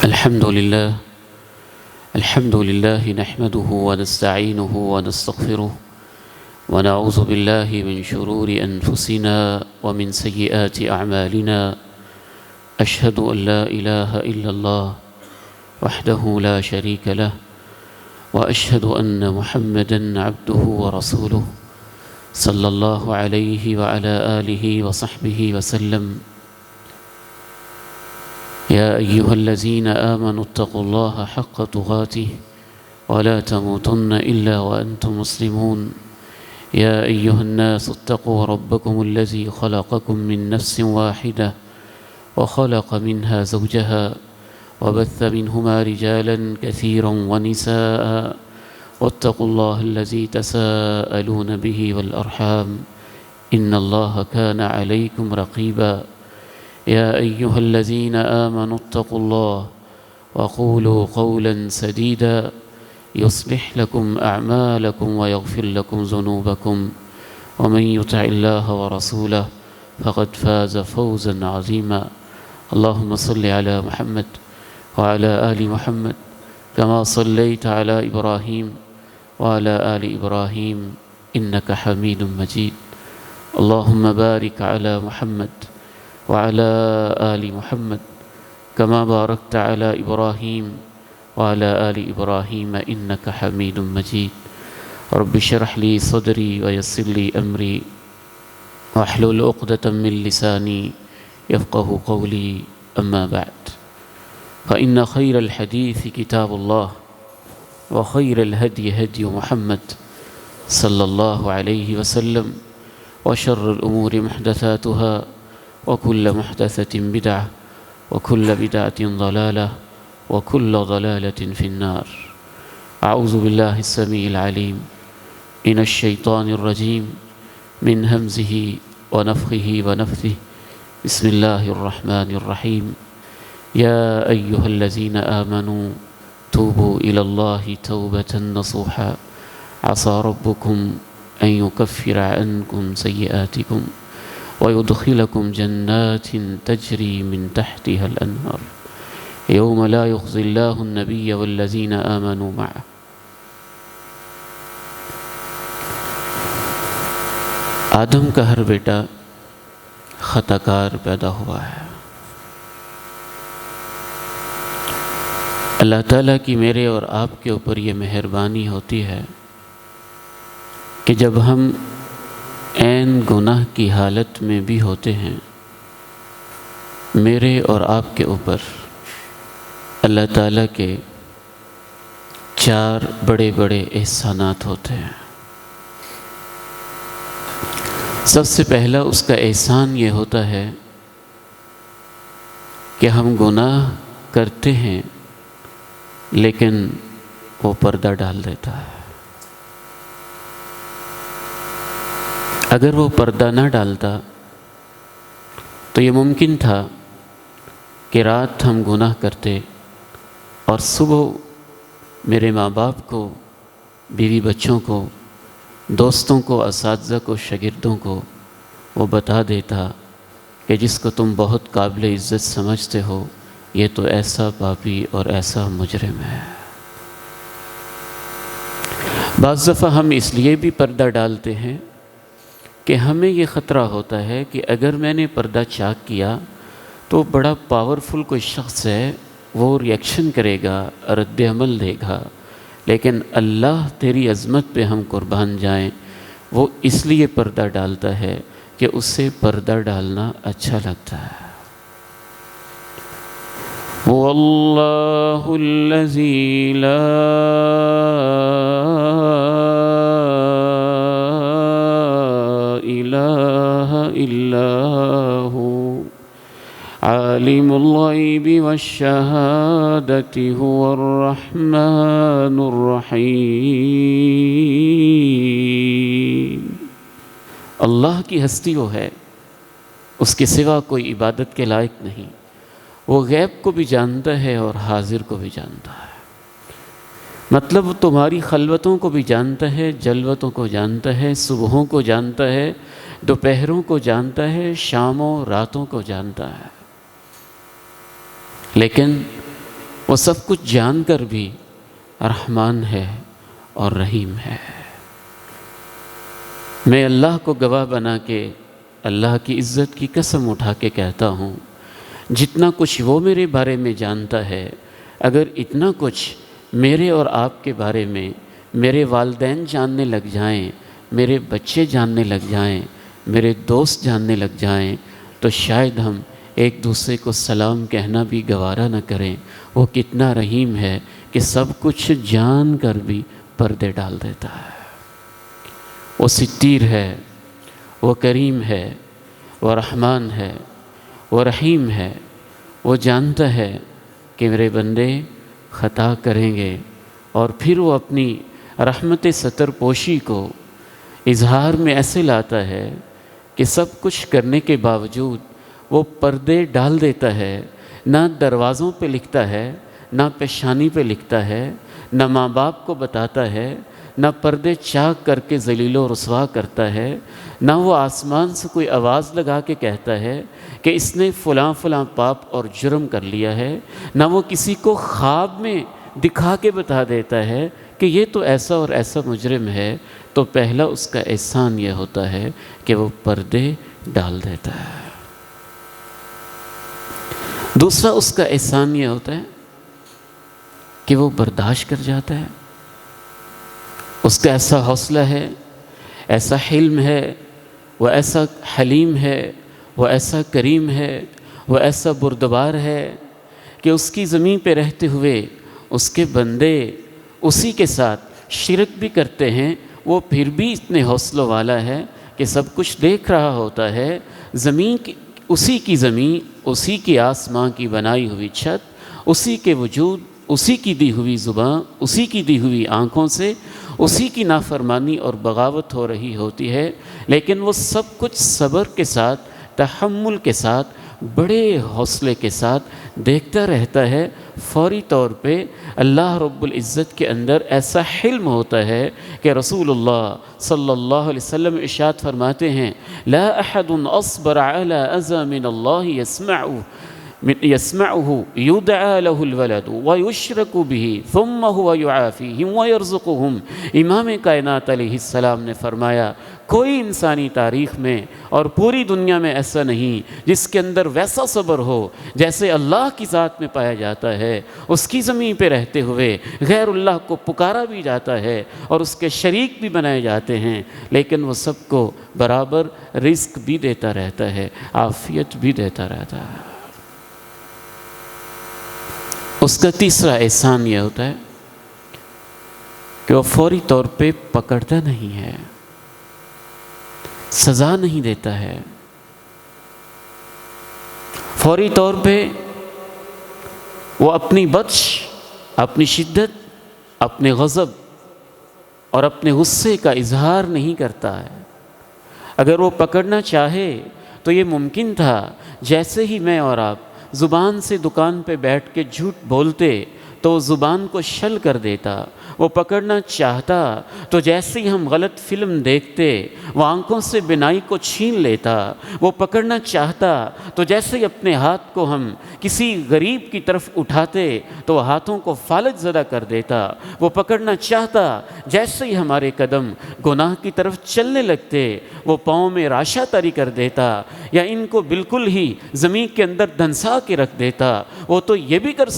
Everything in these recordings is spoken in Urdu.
الحمد لله نحمده ونستعينه ونستغفره ونعوذ بالله من شرور أنفسنا ومن سيئات أعمالنا أشهد أن لا إله إلا الله وحده لا شريك له وأشهد أن محمدًا عبده ورسوله صلى الله عليه وعلى آله وصحبه وسلم. يا أيها الذين آمنوا اتقوا الله حق تقاته ولا تموتن إلا وأنتم مسلمون. يا أيها الناس اتقوا ربكم الذي خلقكم من نفس واحدة وخلق منها زوجها وبث منهما رجالا كثيرا ونساء واتقوا الله الذي تساءلون به والأرحام إن الله كان عليكم رقيبا. يا أيها الذين آمنوا اتقوا الله وقولوا قولا سديدا يصلح لكم أعمالكم ويغفر لكم ذنوبكم ومن يطع الله ورسوله فقد فاز فوزا عظيما. اللهم صل على محمد وعلى آل محمد كما صليت على إبراهيم وعلى آل إبراهيم إنك حميد مجيد. اللهم بارك على محمد وعلى آل محمد كما باركت على إبراهيم وعلى آل إبراهيم إنك حميد مجيد. رب اشرح لي صدري ويسر لي أمري واحلل عقدة من لساني يفقه قولي. أما بعد فإن خير الحديث كتاب الله وخير الهدي هدي محمد صلى الله عليه وسلم وشر الأمور محدثاتها وكل محدثة بدعة وكل بدعة ضلالة وكل ضلالة في النار. أعوذ بالله السميع العليم من الشيطان الرجيم من همزه ونفخه ونفثه. بسم الله الرحمن الرحيم. يا أيها الذين آمنوا توبوا إلى الله توبة نصوحا عسى ربكم أن يكفر عنكم سيئاتكم ويدخلكم جنات تجري من تحتها الأنهار يوم لا يخزي الله النبي والذين آمنوا معه. آدم کا ہر بیٹا خطا کار پیدا ہوا ہے. اللہ تعالیٰ کی میرے اور آپ کے اوپر یہ مہربانی ہوتی ہے کہ جب ہم عین گناہ کی حالت میں بھی ہوتے ہیں میرے اور آپ کے اوپر اللہ تعالیٰ کے 4 بڑے بڑے احسانات ہوتے ہیں. سب سے پہلا اس کا احسان یہ ہوتا ہے کہ ہم گناہ کرتے ہیں لیکن وہ پردہ ڈال دیتا ہے. اگر وہ پردہ نہ ڈالتا تو یہ ممکن تھا کہ رات ہم گناہ کرتے اور صبح میرے ماں باپ کو، بیوی بچوں کو، دوستوں کو، اساتذہ کو، شاگردوں کو وہ بتا دیتا کہ جس کو تم بہت قابل عزت سمجھتے ہو یہ تو ایسا پاپی اور ایسا مجرم ہے. بعض دفعہ ہم اس لیے بھی پردہ ڈالتے ہیں کہ ہمیں یہ خطرہ ہوتا ہے کہ اگر میں نے پردہ چاک کیا تو بڑا پاورفل کوئی شخص ہے، وہ ریئیکشن کرے گا، رد عمل دے گا، لیکن اللہ تیری عظمت پہ ہم قربان جائیں. وہ اس لیے پردہ ڈالتا ہے کہ اس سے پردہ ڈالنا اچھا لگتا ہے. وَاللَّهُ الَّذِي لَا إِلَٰهَ إِلَّا هُوَ عَالِمُ الْغَيْبِ وَالشَّهَادَةِ هُوَ الرَّحْمَٰنُ الرَّحِيمُ. اللہ کی ہستی وہ ہے، اس کے سوا کوئی عبادت کے لائق نہیں. وہ غیب کو بھی جانتا ہے اور حاضر کو بھی جانتا ہے. مطلب تمہاری خلوتوں کو بھی جانتا ہے، جلوتوں کو جانتا ہے، صبحوں کو جانتا ہے، دوپہروں کو جانتا ہے، شاموں راتوں کو جانتا ہے. لیکن وہ سب کچھ جان کر بھی رحمان ہے اور رحیم ہے۔ میں اللہ کو گواہ بنا کے اللہ کی عزت کی قسم اٹھا کے کہتا ہوں، جتنا کچھ وہ میرے بارے میں جانتا ہے، اگر اتنا کچھ میرے اور آپ کے بارے میں میرے والدین جاننے لگ جائیں، میرے بچے جاننے لگ جائیں، میرے دوست جاننے لگ جائیں، تو شاید ہم ایک دوسرے کو سلام کہنا بھی گوارا نہ کریں۔ وہ کتنا رحیم ہے کہ سب کچھ جان کر بھی پردے ڈال دیتا ہے۔ وہ ستیر ہے، وہ کریم ہے، وہ رحمان ہے، وہ رحیم ہے۔ وہ جانتا ہے کہ میرے بندے خطا کریں گے، اور پھر وہ اپنی رحمت ستر پوشی کو اظہار میں ایسے لاتا ہے کہ سب کچھ کرنے کے باوجود وہ پردے ڈال دیتا ہے۔ نہ دروازوں پہ لکھتا ہے، نہ پیشانی پہ لکھتا ہے، نہ ماں باپ کو بتاتا ہے، نہ پردے چاک کر کے ذلیل و رسوا کرتا ہے، نہ وہ آسمان سے کوئی آواز لگا کے کہتا ہے کہ اس نے فلاں فلاں پاپ اور جرم کر لیا ہے، نہ وہ کسی کو خواب میں دکھا کے بتا دیتا ہے کہ یہ تو ایسا اور ایسا مجرم ہے۔ تو پہلا اس کا احسان یہ ہوتا ہے کہ وہ پردے ڈال دیتا ہے۔ دوسرا اس کا احسان یہ ہوتا ہے کہ وہ برداشت کر جاتا ہے۔ اس کا ایسا حوصلہ ہے، ایسا حلم ہے، وہ ایسا حلیم ہے، وہ ایسا کریم ہے، وہ ایسا بردبار ہے کہ اس کی زمین پہ رہتے ہوئے اس کے بندے اسی کے ساتھ شرک بھی کرتے ہیں، وہ پھر بھی اتنے حوصلہ والا ہے کہ سب کچھ دیکھ رہا ہوتا ہے۔ زمین کی اسی کی زمین، اسی کی آسمان کی بنائی ہوئی چھت، اسی کے وجود، اسی کی دی ہوئی زبان، اسی کی دی ہوئی آنکھوں سے اسی کی نافرمانی اور بغاوت ہو رہی ہوتی ہے، لیکن وہ سب کچھ صبر کے ساتھ، تحمل کے ساتھ، بڑے حوصلے کے ساتھ دیکھتا رہتا ہے۔ فوری طور پہ اللہ رب العزت کے اندر ایسا حلم ہوتا ہے کہ رسول اللہ صلی اللہ علیہ وسلم ارشاد فرماتے ہیں، لا احد اصبر على اذى من اللہ يسمعه يدعى له الولد ويشرك به ثم هو يعافيهم ويرزقهم۔ امام کائنات علیہ السلام نے فرمایا، کوئی انسانی تاریخ میں اور پوری دنیا میں ایسا نہیں جس کے اندر ویسا صبر ہو جیسے اللہ کی ذات میں پایا جاتا ہے۔ اس کی زمین پہ رہتے ہوئے غیر اللہ کو پکارا بھی جاتا ہے اور اس کے شریک بھی بنائے جاتے ہیں، لیکن وہ سب کو برابر رزق بھی دیتا رہتا ہے، عافیت بھی دیتا رہتا ہے۔ اس کا تیسرا احسان یہ ہوتا ہے کہ وہ فوری طور پہ پکڑتا نہیں ہے، سزا نہیں دیتا ہے، فوری طور پہ وہ اپنی بطش، اپنی شدت، اپنے غضب اور اپنے غصے کا اظہار نہیں کرتا ہے۔ اگر وہ پکڑنا چاہے تو یہ ممکن تھا، جیسے ہی میں اور آپ زبان سے دکان پہ بیٹھ کے جھوٹ بولتے تو زبان کو شل کر دیتا۔ وہ پکڑنا چاہتا تو جیسے ہی ہم غلط فلم دیکھتے وہ آنکھوں سے بینائی کو چھین لیتا۔ وہ پکڑنا چاہتا تو جیسے ہی اپنے ہاتھ کو ہم کسی غریب کی طرف اٹھاتے تو وہ ہاتھوں کو فالج زدہ کر دیتا۔ وہ پکڑنا چاہتا جیسے ہی ہمارے قدم گناہ کی طرف چلنے لگتے وہ پاؤں میں راشا تاری کر دیتا، یا ان کو بالکل ہی زمین کے اندر دھنسا کے رکھ دیتا۔ وہ تو یہ بھی کر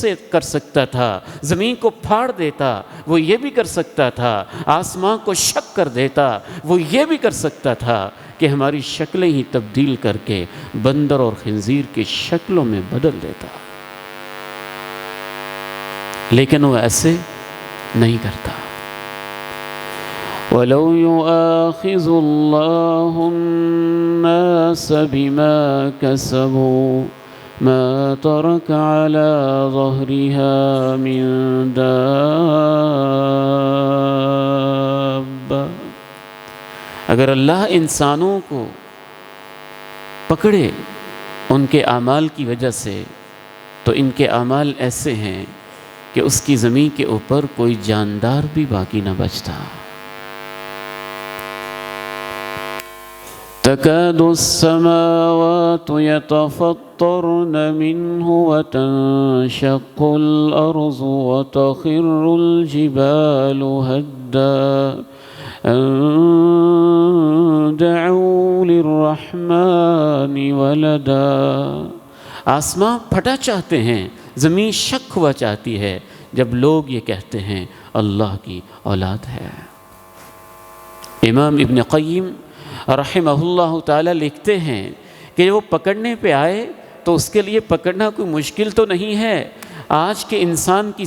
سکتا تھا، زمین کو پھاڑ دیتا، وہ یہ بھی کر سکتا تھا، آسمان کو شق کر دیتا، وہ یہ بھی کر سکتا تھا کہ ہماری شکلیں ہی تبدیل کر کے بندر اور خنزیر کی شکلوں میں بدل دیتا، لیکن وہ ایسے نہیں کرتا۔ وَلَوْ يُؤَاخِذُ اللَّهُ النَّاسَ بِمَا كَسَبُوا مَا تَرَكَ عَلَى ظَهْرِهَا مِن دَابَّةٍ۔ اگر اللہ انسانوں کو پکڑے ان کے اعمال کی وجہ سے تو ان کے اعمال ایسے ہیں کہ اس کی زمین کے اوپر کوئی جاندار بھی باقی نہ بچتا۔ تكاد السماوات يتفطرن منه وتنشق الأرض وتخر الجبال هدا أن دعوا للرحمن ولدا۔ آسمان پھٹا چاہتے ہیں، زمین شک ہوا چاہتی ہے جب لوگ یہ کہتے ہیں اللہ کی اولاد ہے۔ امام ابن قیم رحمہ اللہ تعالی لکھتے ہیں کہ وہ پکڑنے پہ آئے تو اس کے لیے پکڑنا کوئی مشکل تو نہیں ہے۔ آج کے انسان کی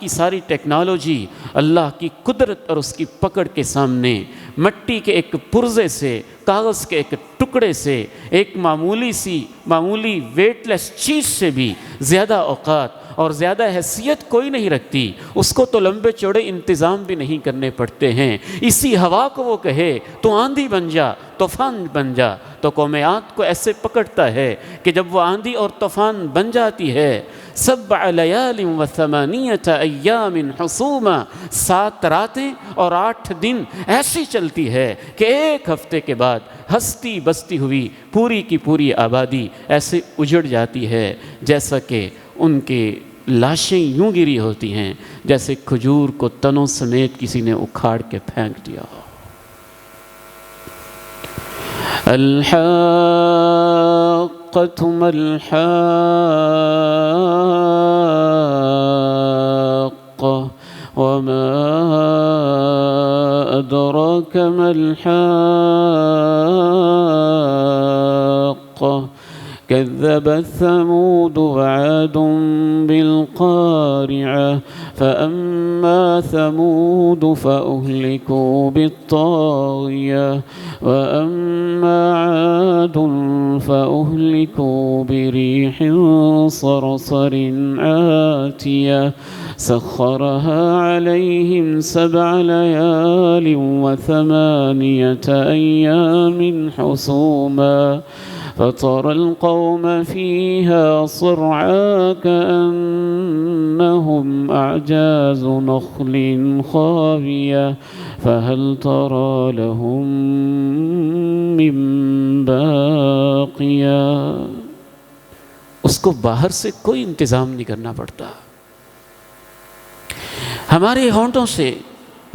ساری ٹیکنالوجی اللہ کی قدرت اور اس کی پکڑ کے سامنے مٹی کے ایک پرزے سے، کاغذ کے ایک ٹکڑے سے، ایک معمولی ویٹ لیس چیز سے بھی زیادہ اوقات اور زیادہ حیثیت کوئی نہیں رکھتی۔ اس کو تو لمبے چوڑے انتظام بھی نہیں کرنے پڑتے ہیں۔ اسی ہوا کو وہ کہے تو آندھی بن جا، طوفان بن جا، تو قومیات کو ایسے پکڑتا ہے کہ جب وہ آندھی اور طوفان بن جاتی ہے، 7 لیال و 8 ایام حسوما، 7 راتیں اور 8 دن ایسی چلتی ہے کہ ایک ہفتے کے بعد ہستی بستی ہوئی پوری کی پوری آبادی ایسے اجڑ جاتی ہے جیسا کہ ان کے لاشیں یوں گری ہوتی ہیں جیسے کھجور کو تنوں سمیت کسی نے اکھاڑ کے پھینک دیا ہو۔ الحاقۃ ما الحاقۃ وما أدراك ما الحاقة كذبت ثمود وعاد بالقارعة فأما ثمود فأهلكوا بالطاغية وأما عاد فأهلكوا بريح صرصر عاتية سخرها عليهم 7 ليال و8 أيام حسوما فترى القوم فيها صرعا كأنهم أعجاز نخل خاوية فهل ترى لهم من باقية۔ اس کو باہر سے کوئی انتظام نہیں کرنا پڑتا۔ ہمارے ہونٹوں سے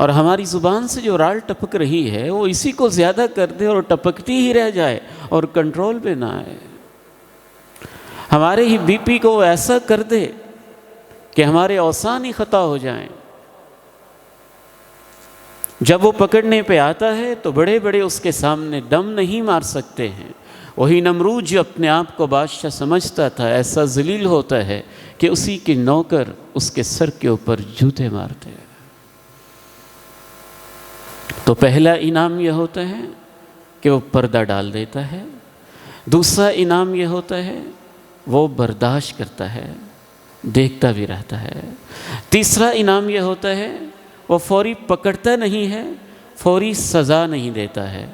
اور ہماری زبان سے جو رال ٹپک رہی ہے وہ اسی کو زیادہ کر دے اور ٹپکتی ہی رہ جائے اور کنٹرول پہ نہ آئے۔ ہمارے ہی بی پی کو وہ ایسا کر دے کہ ہمارے اوزان ہی خطا ہو جائیں۔ جب وہ پکڑنے پہ آتا ہے تو بڑے بڑے اس کے سامنے دم نہیں مار سکتے ہیں۔ وہی نمرود جو اپنے آپ کو بادشاہ سمجھتا تھا ایسا ذلیل ہوتا ہے کہ اسی کے نوکر اس کے سر کے اوپر جوتے مارتے ہیں۔ تو پہلا انعام یہ ہوتا ہے کہ وہ پردہ ڈال دیتا ہے، دوسرا انعام یہ ہوتا ہے وہ برداشت کرتا ہے، دیکھتا بھی رہتا ہے، تیسرا انعام یہ ہوتا ہے وہ فوری پکڑتا نہیں ہے، فوری سزا نہیں دیتا ہے،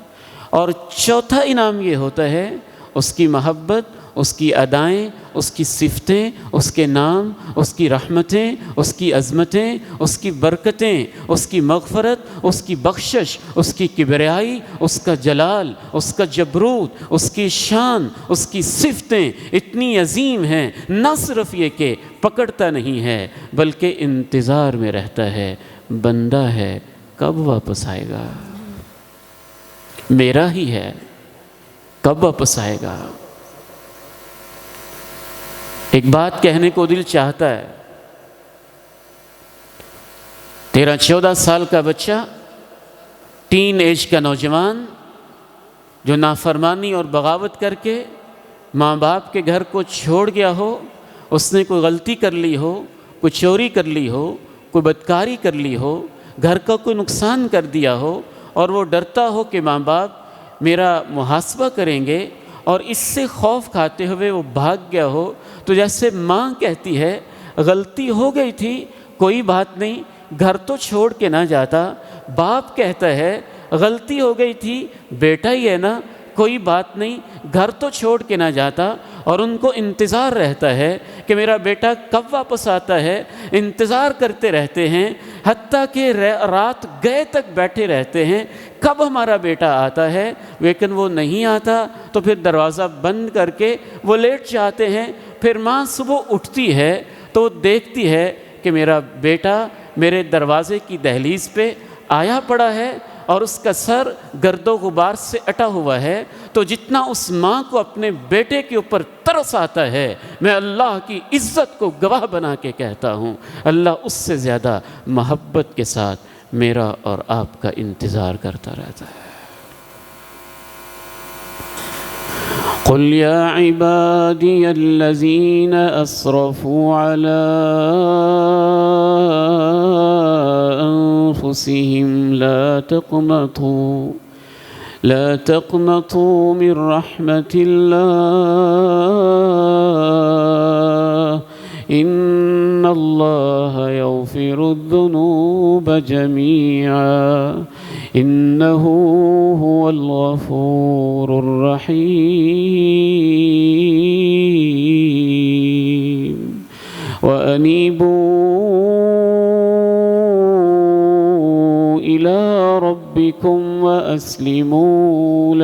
اور چوتھا انعام یہ ہوتا ہے اس کی محبت، اس کی ادائیں، اس کی صفتیں، اس کے نام، اس کی رحمتیں، اس کی عظمتیں، اس کی برکتیں، اس کی مغفرت، اس کی بخشش، اس کی کبریائی، اس کا جلال، اس کا جبروت، اس کی شان، اس کی صفتیں اتنی عظیم ہیں، نہ صرف یہ کہ پکڑتا نہیں ہے بلکہ انتظار میں رہتا ہے، بندہ ہے کب واپس آئے گا، میرا ہی ہے کب واپس آئے گا۔ ایک بات کہنے کو دل چاہتا ہے، 13-14 سال کا بچہ، ٹین ایج کا نوجوان جو نافرمانی اور بغاوت کر کے ماں باپ کے گھر کو چھوڑ گیا ہو، اس نے کوئی غلطی کر لی ہو، کوئی چوری کر لی ہو، کوئی بدکاری کر لی ہو، گھر کا کوئی نقصان کر دیا ہو، اور وہ ڈرتا ہو کہ ماں باپ میرا محاسبہ کریں گے، اور اس سے خوف کھاتے ہوئے وہ بھاگ گیا ہو، تو جیسے ماں کہتی ہے غلطی ہو گئی تھی کوئی بات نہیں، گھر تو چھوڑ کے نہ جاتا، باپ کہتا ہے غلطی ہو گئی تھی بیٹا ہی ہے نا، کوئی بات نہیں، گھر تو چھوڑ کے نہ جاتا، اور ان کو انتظار رہتا ہے کہ میرا بیٹا کب واپس آتا ہے، انتظار کرتے رہتے ہیں، حتیٰ کہ رات گئے تک بیٹھے رہتے ہیں، کب ہمارا بیٹا آتا ہے، لیکن وہ نہیں آتا تو پھر دروازہ بند کر کے وہ لیٹ جاتے ہیں۔ پھر ماں صبح اٹھتی ہے تو دیکھتی ہے کہ میرا بیٹا میرے دروازے کی دہلیز پہ آیا پڑا ہے اور اس کا سر گرد و غبار سے اٹا ہوا ہے، تو جتنا اس ماں کو اپنے بیٹے کے اوپر ترس آتا ہے، میں اللہ کی عزت کو گواہ بنا کے کہتا ہوں، اللہ اس سے زیادہ محبت کے ساتھ میرا اور آپ کا انتظار کرتا رہتا ہے۔ قل یا عبادی الذین اسرفوا علی انفسهم لا تقنطوا من رحمة الله إن الله يغفر الذنوب جميعا إنه هو الغفور الرحيم وأنيبوا إلى ربكم وأسلموا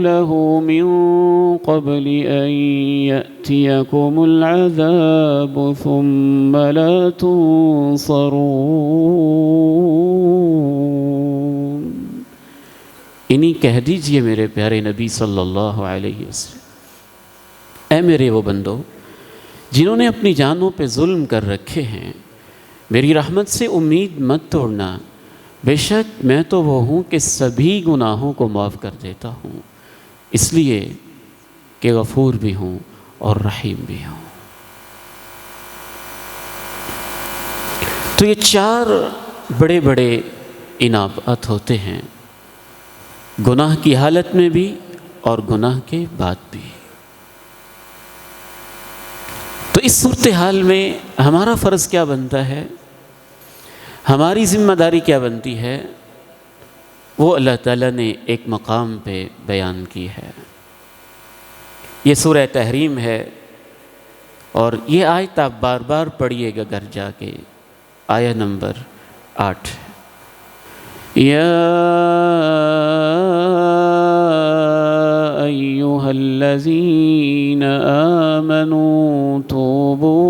له من قبل أن يأتيكم العذاب ثم لا تنصرون۔ انہیں کہہ دیجئے میرے پیارے نبی صلی اللہ علیہ وسلم، اے میرے وہ بندو جنہوں نے اپنی جانوں پہ ظلم کر رکھے ہیں، میری رحمت سے امید مت توڑنا، بے شک میں تو وہ ہوں کہ سبھی گناہوں کو معاف کر دیتا ہوں، اس لیے کہ غفور بھی ہوں اور رحیم بھی ہوں۔ تو یہ چار بڑے بڑے انعامات ہوتے ہیں، گناہ کی حالت میں بھی اور گناہ کے بعد بھی۔ تو اس صورتحال میں ہمارا فرض کیا بنتا ہے، ہماری ذمہ داری کیا بنتی ہے، وہ اللہ تعالیٰ نے ایک مقام پہ بیان کی ہے۔ یہ سورہ تحریم ہے اور یہ آیت آپ بار بار پڑھیے گا گھر جا کے، آیت نمبر 8۔ یا ایہا الذین آمنوا توبوا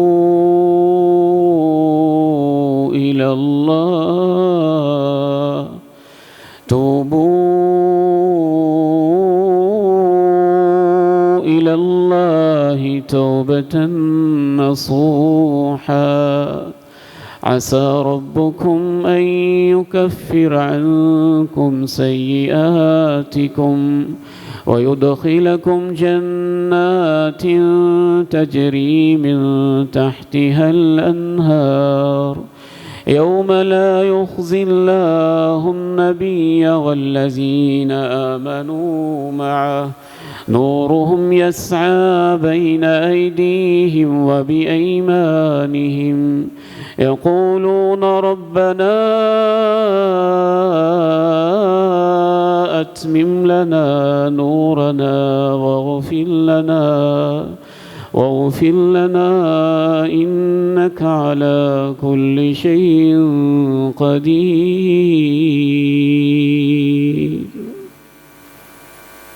إلى الله توبة نصوحا عسى ربكم أن يكفر عنكم سيئاتكم ويدخلكم جنات تجري من تحتها الأنهار يوم لا يخزي الله النبي والذين آمنوا معه نورهم يسعى بين أيديهم وبأيمانهم يقولون ربنا أتمم لنا نورنا واغفر لنا إنك على كل شيء قدير۔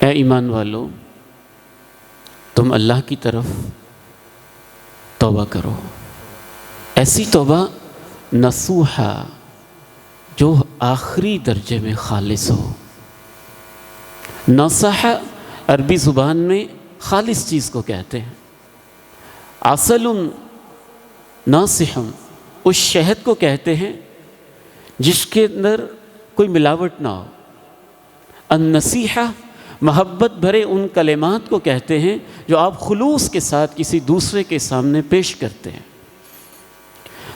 اے ایمان والو، تم اللہ کی طرف توبہ کرو، ایسی توبہ نصوحہ جو آخری درجے میں خالص ہو۔ نصح عربی زبان میں خالص چیز کو کہتے ہیں، عسل ناصح اس شہد کو کہتے ہیں جس کے اندر کوئی ملاوٹ نہ ہو۔ النصیحہ محبت بھرے ان کلمات کو کہتے ہیں جو آپ خلوص کے ساتھ کسی دوسرے کے سامنے پیش کرتے ہیں۔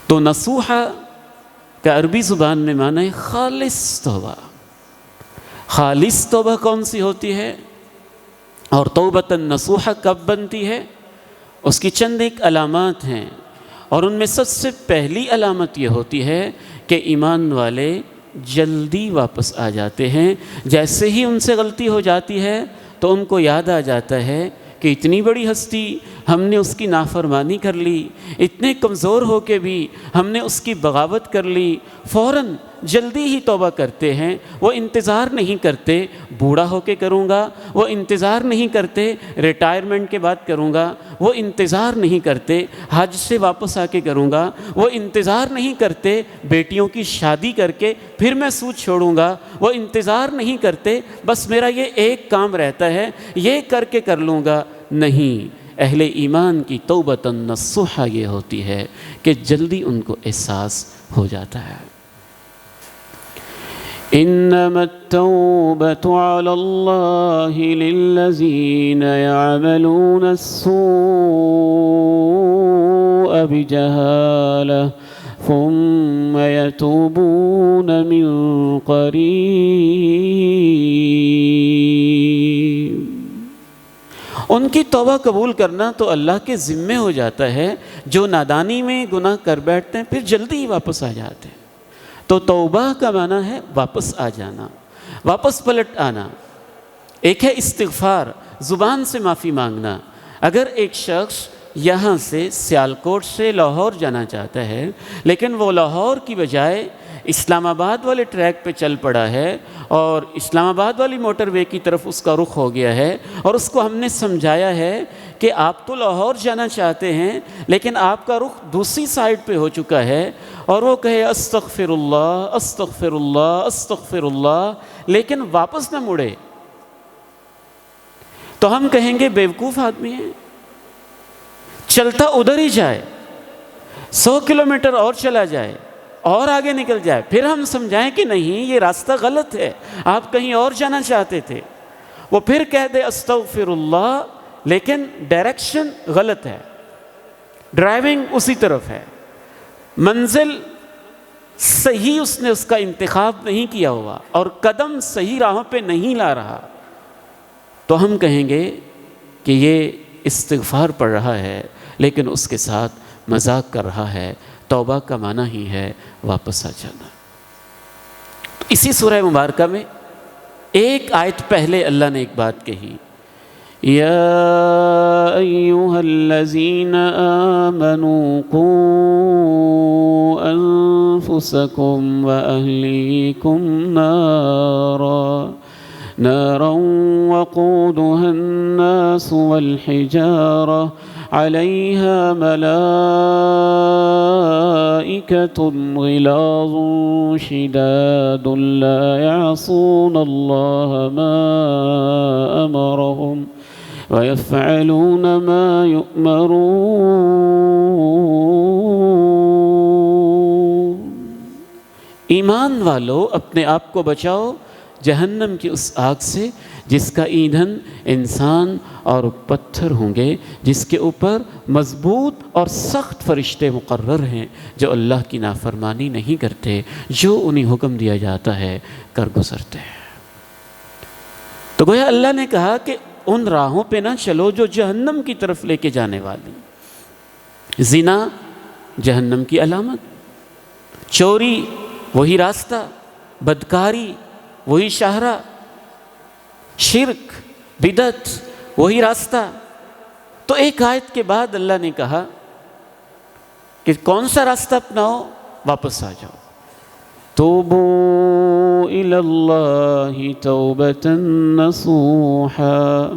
تو نصوحہ کا عربی زبان میں معنی ہے خالص توبہ۔ خالص توبہ کون سی ہوتی ہے اور توبۃ نصوحہ کب بنتی ہے، اس کی چند ایک علامات ہیں، اور ان میں سب سے پہلی علامت یہ ہوتی ہے کہ ایمان والے جلدی واپس آ جاتے ہیں۔ جیسے ہی ان سے غلطی ہو جاتی ہے تو ان کو یاد آ جاتا ہے کہ اتنی بڑی ہستی ہم نے اس کی نافرمانی کر لی، اتنے کمزور ہو کے بھی ہم نے اس کی بغاوت کر لی۔ فوراً جلدی ہی توبہ کرتے ہیں، وہ انتظار نہیں کرتے بوڑھا ہو کے کروں گا، وہ انتظار نہیں کرتے ریٹائرمنٹ کے بعد کروں گا، وہ انتظار نہیں کرتے حج سے واپس آ کے کروں گا، وہ انتظار نہیں کرتے بیٹیوں کی شادی کر کے پھر میں سود چھوڑوں گا، وہ انتظار نہیں کرتے بس میرا یہ ایک کام رہتا ہے یہ کر کے کر لوں گا۔ نہیں، اہل ایمان کی توبۃ نصوحہ یہ ہوتی ہے کہ جلدی ان کو احساس ہو جاتا ہے۔ انما التوبۃ علی اللہ للذین یعملون السوء بجہالہ ثم یتوبون من قریب۔ ان کی توبہ قبول کرنا تو اللہ کے ذمے ہو جاتا ہے، جو نادانی میں گناہ کر بیٹھتے ہیں پھر جلدی ہی واپس آ جاتے ہیں۔ تو توبہ کا معنی ہے واپس آ جانا، واپس پلٹ آنا۔ ایک ہے استغفار، زبان سے معافی مانگنا۔ اگر ایک شخص یہاں سے سیالکوٹ سے لاہور جانا چاہتا ہے لیکن وہ لاہور کی بجائے اسلام آباد والے ٹریک پہ چل پڑا ہے اور اسلام آباد والی موٹر وے کی طرف اس کا رخ ہو گیا ہے، اور اس کو ہم نے سمجھایا ہے کہ آپ تو لاہور جانا چاہتے ہیں لیکن آپ کا رخ دوسری سائڈ پہ ہو چکا ہے، اور وہ کہے استغفر اللہ استغفر اللہ استغفر اللہ لیکن واپس نہ مڑے، تو ہم کہیں گے بیوقوف آدمی ہے، چلتا ادھر ہی جائے، 100 کلومیٹر اور چلا جائے اور آگے نکل جائے۔ پھر ہم سمجھائیں کہ نہیں یہ راستہ غلط ہے، آپ کہیں اور جانا چاہتے تھے، وہ پھر کہہ دے استغفر اللہ لیکن ڈائریکشن غلط ہے، ڈرائیونگ اسی طرف ہے، منزل صحیح اس نے اس کا انتخاب نہیں کیا ہوا اور قدم صحیح راہوں پہ نہیں لا رہا، تو ہم کہیں گے کہ یہ استغفار پڑھ رہا ہے لیکن اس کے ساتھ مذاق کر رہا ہے۔ توبہ کا معنی ہی ہے واپس آ جانا۔ اسی سورہ مبارکہ میں ایک آیت پہلے اللہ نے ایک بات کہی، یا ایھا الذین آمنوا قوا انفسکم واہلیکم نارا وقودها الناس والحجارة عليها ملائكة غلاظ شداد لا يعصون الله ما أمرهم ويفعلون ما يؤمرون۔ ایمان والو اپنے آپ کو بچاؤ جہنم کی اس آگ سے جس کا ایندھن انسان اور پتھر ہوں گے، جس کے اوپر مضبوط اور سخت فرشتے مقرر ہیں جو اللہ کی نافرمانی نہیں کرتے، جو انہیں حکم دیا جاتا ہے کر گزرتے ہیں۔ تو گویا اللہ نے کہا کہ ان راہوں پہ نہ چلو جو جہنم کی طرف لے کے جانے والی۔ زنا جہنم کی علامت، چوری وہی راستہ، بدکاری وہی شاہراہ، شرک بدعت وہی راستہ۔ تو ایک آیت کے بعد اللہ نے کہا کہ کون سا راستہ اپناؤ، واپس آ جاؤ۔ توبوا الی اللہ توبۃ نصوحا،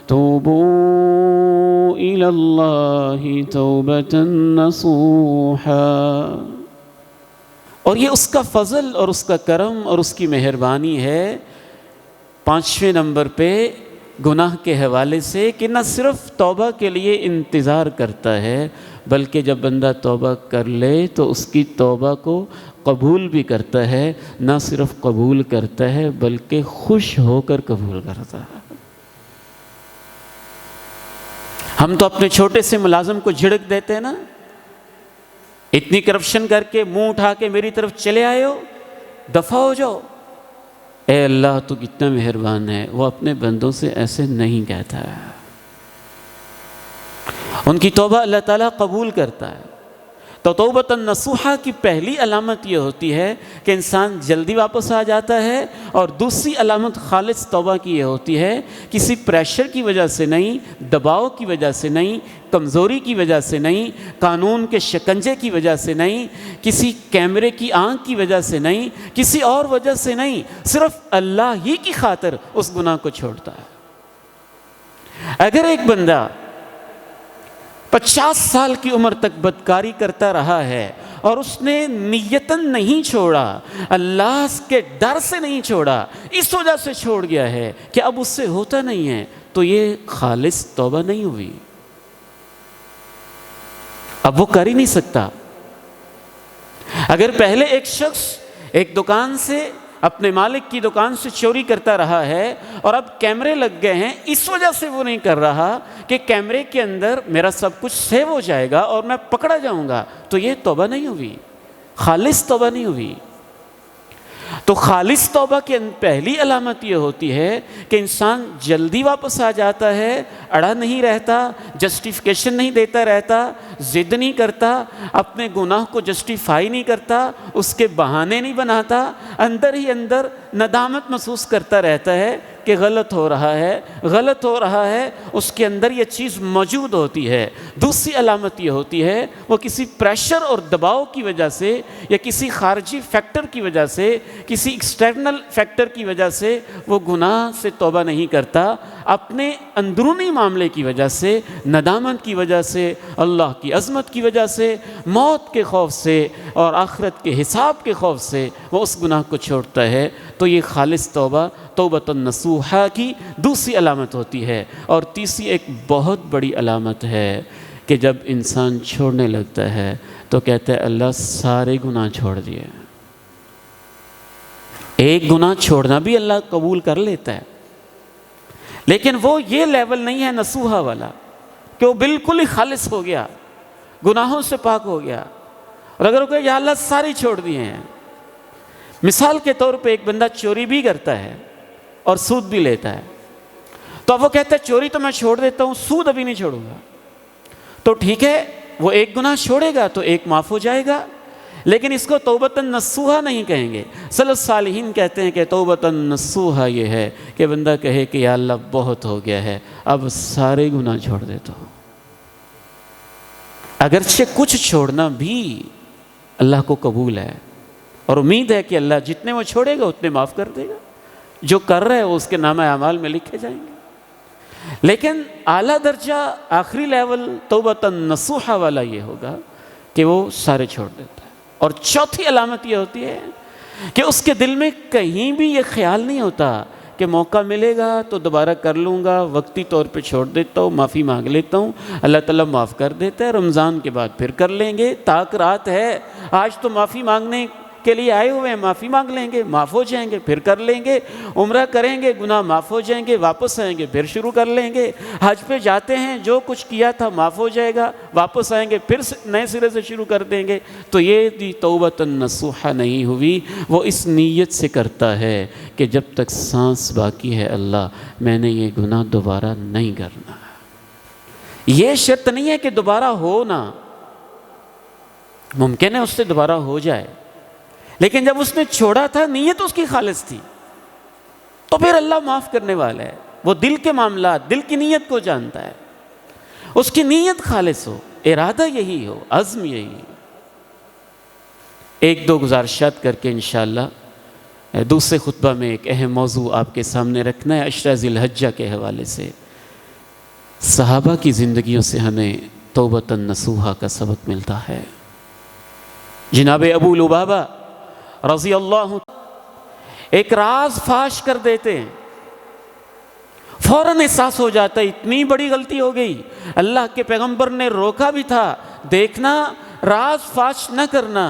توبوا الی اللہ توبۃ نصوحا۔ اور یہ اس کا فضل اور اس کا کرم اور اس کی مہربانی ہے 5ویں نمبر پہ گناہ کے حوالے سے، کہ نہ صرف توبہ کے لیے انتظار کرتا ہے بلکہ جب بندہ توبہ کر لے تو اس کی توبہ کو قبول بھی کرتا ہے، نہ صرف قبول کرتا ہے بلکہ خوش ہو کر قبول کرتا ہے۔ ہم تو اپنے چھوٹے سے ملازم کو جھڑک دیتے ہیں نا، اتنی کرپشن کر کے منہ اٹھا کے میری طرف چلے آئے ہو، دفع ہو جاؤ۔ اے اللہ تو کتنا مہربان ہے، وہ اپنے بندوں سے ایسے نہیں کہتا ہے، ان کی توبہ اللہ تعالیٰ قبول کرتا ہے۔ تو توبۃ نصوحہ کی پہلی علامت یہ ہوتی ہے کہ انسان جلدی واپس آ جاتا ہے، اور دوسری علامت خالص توبہ کی یہ ہوتی ہے، کسی پریشر کی وجہ سے نہیں، دباؤ کی وجہ سے نہیں، کمزوری کی وجہ سے نہیں، قانون کے شکنجے کی وجہ سے نہیں، کسی کیمرے کی آنکھ کی وجہ سے نہیں، کسی اور وجہ سے نہیں، صرف اللہ ہی کی خاطر اس گناہ کو چھوڑتا ہے۔ اگر ایک بندہ 50 سال کی عمر تک بدکاری کرتا رہا ہے اور اس نے نیتاً نہیں چھوڑا، اللہ کے ڈر سے نہیں چھوڑا، اس وجہ سے چھوڑ گیا ہے کہ اب اس سے ہوتا نہیں ہے، تو یہ خالص توبہ نہیں ہوئی، اب وہ کر ہی نہیں سکتا۔ اگر پہلے ایک شخص ایک دکان سے، اپنے مالک کی دکان سے چوری کرتا رہا ہے اور اب کیمرے لگ گئے ہیں، اس وجہ سے وہ نہیں کر رہا کہ کیمرے کے اندر میرا سب کچھ سیو ہو جائے گا اور میں پکڑا جاؤں گا، تو یہ توبہ نہیں ہوئی، خالص توبہ نہیں ہوئی۔ تو خالص توبہ کی پہلی علامت یہ ہوتی ہے کہ انسان جلدی واپس آ جاتا ہے، اڑا نہیں رہتا، جسٹیفیکیشن نہیں دیتا رہتا، ضد نہیں کرتا، اپنے گناہ کو جسٹیفائی نہیں کرتا، اس کے بہانے نہیں بناتا، اندر ہی اندر ندامت محسوس کرتا رہتا ہے کہ غلط ہو رہا ہے، غلط ہو رہا ہے، اس کے اندر یہ چیز موجود ہوتی ہے۔ دوسری علامت یہ ہوتی ہے وہ کسی پریشر اور دباؤ کی وجہ سے، یا کسی خارجی فیکٹر کی وجہ سے، کسی ایکسٹرنل فیکٹر کی وجہ سے وہ گناہ سے توبہ نہیں کرتا، اپنے اندرونی معاملے کی وجہ سے، ندامت کی وجہ سے، اللہ کی عظمت کی وجہ سے، موت کے خوف سے اور آخرت کے حساب کے خوف سے وہ اس گناہ کو چھوڑتا ہے، تو یہ خالص توبہ توبۃ النصوحہ کی دوسری علامت ہوتی ہے۔ اور تیسری ایک بہت بڑی علامت ہے کہ جب انسان چھوڑنے لگتا ہے تو کہتا ہے اللہ سارے گناہ چھوڑ دیے۔ ایک گناہ چھوڑنا بھی اللہ قبول کر لیتا ہے، لیکن وہ یہ لیول نہیں ہے نصوحہ والا کہ وہ بالکل ہی خالص ہو گیا، گناہوں سے پاک ہو گیا، اور اگر وہ کہے یا اللہ سارے چھوڑ دیے ہیں۔ مثال کے طور پہ ایک بندہ چوری بھی کرتا ہے اور سود بھی لیتا ہے، تو اب وہ کہتا ہے چوری تو میں چھوڑ دیتا ہوں، سود ابھی نہیں چھوڑوں گا، تو ٹھیک ہے وہ ایک گناہ چھوڑے گا تو ایک معاف ہو جائے گا، لیکن اس کو توبۃ نصوحہ نہیں کہیں گے۔ سلف الصالحین کہتے ہیں کہ توبۃ نصوحہ یہ ہے کہ بندہ کہے کہ یا اللہ بہت ہو گیا ہے، اب سارے گناہ چھوڑ دیتا ہوں۔ اگرچہ کچھ چھوڑنا بھی اللہ کو قبول ہے، اور امید ہے کہ اللہ جتنے وہ چھوڑے گا اتنے معاف کر دے گا، جو کر رہے وہ اس کے نامہ اعمال میں لکھے جائیں گے۔ لیکن اعلیٰ درجہ، آخری لیول توبۃ نصوحہ والا یہ ہوگا کہ وہ سارے چھوڑ دیتا ہے۔ اور چوتھی علامت یہ ہوتی ہے کہ اس کے دل میں کہیں بھی یہ خیال نہیں ہوتا کہ موقع ملے گا تو دوبارہ کر لوں گا، وقتی طور پہ چھوڑ دیتا ہوں، معافی مانگ لیتا ہوں، اللہ تعالیٰ معاف کر دیتا ہے، رمضان کے بعد پھر کر لیں گے، تاک رات ہے، آج تو معافی مانگنے کے لیے آئے ہوئے ہیں، معافی مانگ لیں گے، معاف ہو جائیں گے، پھر کر لیں گے، عمرہ کریں گے، گناہ معاف ہو جائیں گے، واپس آئیں گے، پھر شروع کر لیں گے، حج پہ جاتے ہیں، جو کچھ کیا تھا معاف ہو جائے گا، واپس آئیں گے، پھر نئے سرے سے شروع کر دیں گے۔ تو یہ بھی توبۃ نصوحہ نہیں ہوئی۔ وہ اس نیت سے کرتا ہے کہ جب تک سانس باقی ہے اللہ میں نے یہ گناہ دوبارہ نہیں کرنا۔ یہ شرط نہیں ہے کہ دوبارہ ہو نہ، ممکن ہے اس سے دوبارہ ہو جائے، لیکن جب اس نے چھوڑا تھا نیت اس کی خالص تھی، تو پھر اللہ معاف کرنے والا ہے۔ وہ دل کے معاملات، دل کی نیت کو جانتا ہے، اس کی نیت خالص ہو، ارادہ یہی ہو، عزم یہی۔ ایک دو گزارشات کر کے انشاءاللہ دوسرے خطبہ میں ایک اہم موضوع آپ کے سامنے رکھنا ہے، عشرہ ذی الحجہ کے حوالے سے۔ صحابہ کی زندگیوں سے ہمیں توبۃ نصوحہ کا سبق ملتا ہے۔ جناب ابو لبابہ رضی اللہ ایک راز فاش کر دیتے ہیں، فوراً احساس ہو جاتا ہے اتنی بڑی غلطی ہو گئی، اللہ کے پیغمبر نے روکا بھی تھا، دیکھنا راز فاش نہ کرنا،